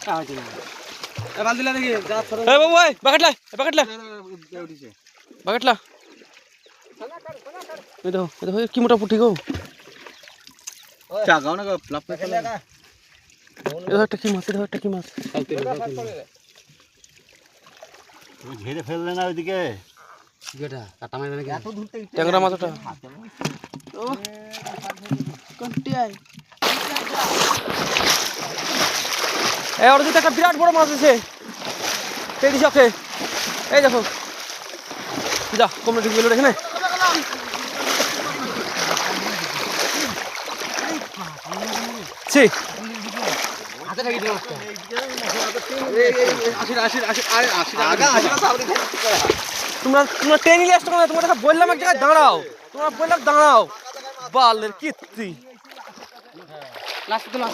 বালদিলা দেখি যা ছোট এ বাবু ভাই বাকেটলা উঠিছে বাকেটলা এই দেখো কি মোটা পুঁটি গো চাগাও না লাভ করে ফেলে দেখো একটা কি মাছ তুমি ঝেড়ে ফেললে না ওইদিকে যেটা কাটা মারবে নাকি এত দূর থেকে ট্যাংরা মাছ ওটা ও কোনটি আই এই ওর দিকে একটা বিরাট বড় মাছ আছে পেড়ি চকে এই দেখো যা কমনে ঢুকে গেল এখানে ছি হাতে লাগি দিও তোমরা ট্রেন নিয়ে আসছো না তোমরা দেখা বললাম এক জায়গায় দাঁড়াও তোমরা বললাম দাঁড়াও বালের কীর্তি লাস্ট দিলো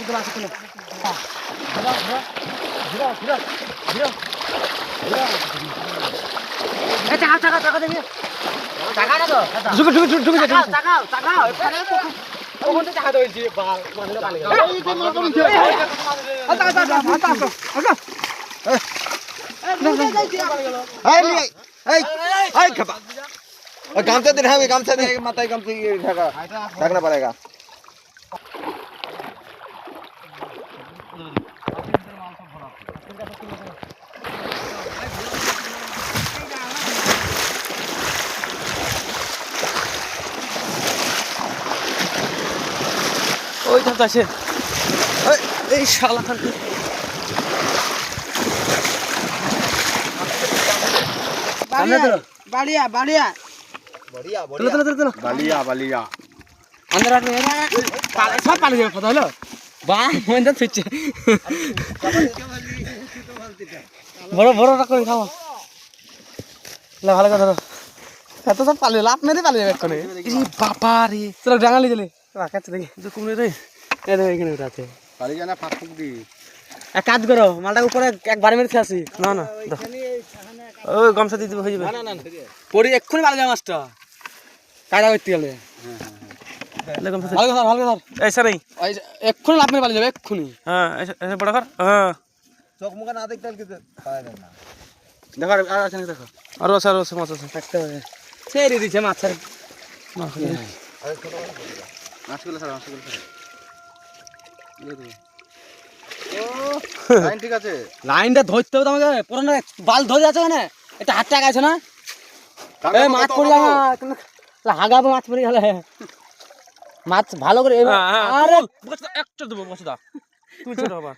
এই টাকা দেখি টাকা না তো ঢুকে যা টাকা ওখান থেকে টাকা দইছি বাল মানে পালে গেল गामछा दे रहा है गामछा दे माता गामछा ढका ढकना पड़ेगा ওই ধান আছে এই শালা খান বাড়িয়া বাড়িয়া बढ़िया বালিয়া বালিয়া अंदर पाले सब पाले जाए पता हलो बा मन तो फिच बड़ो रखो खाओ ले ভালো কথা ধরো এত সব পালে লাভ মেরে পালে যাবে কোনে এই বাবা রে তোরা ডাঙালি দিলে রাখাচ্ছে দেখি যে কোনে রে এই দেখো এখানে উঠাতে পালি জানা ফাঁক ফুক দি এক কাজ করো মালটা উপরে একবার মেরে খেয়েছি না ওই গামছা দিয়ে হয়ে যাবে না পরি এক্ষুনি পালে যাবে মাছটা কায়দা করতে গেলে ऐसा नहीं एক্ষুনি লাভ মেরে পালিয়ে যাবে এক্ষুনি হ্যাঁ ऐसे बड़ा कर हां चौक मुका ना देखता कि पाएगा ना দেখো আর আছে না দেখো আর আছে মাছ আছে থাকতে হবে ছেড়ে দিছে মাছের মাছগুলো ছাড়া লাইন ঠিক আছে লাইনটা ধরতে হবে তোমাকে পুরো বাল ধরে আছে না এটা হাত টাকা আছে না এই মাছ পড়লা না হাগাবো মাছ পড়ে গেল মাছ ভালো করে আরে একটা দেবো বসে দা তুই ছোট আবার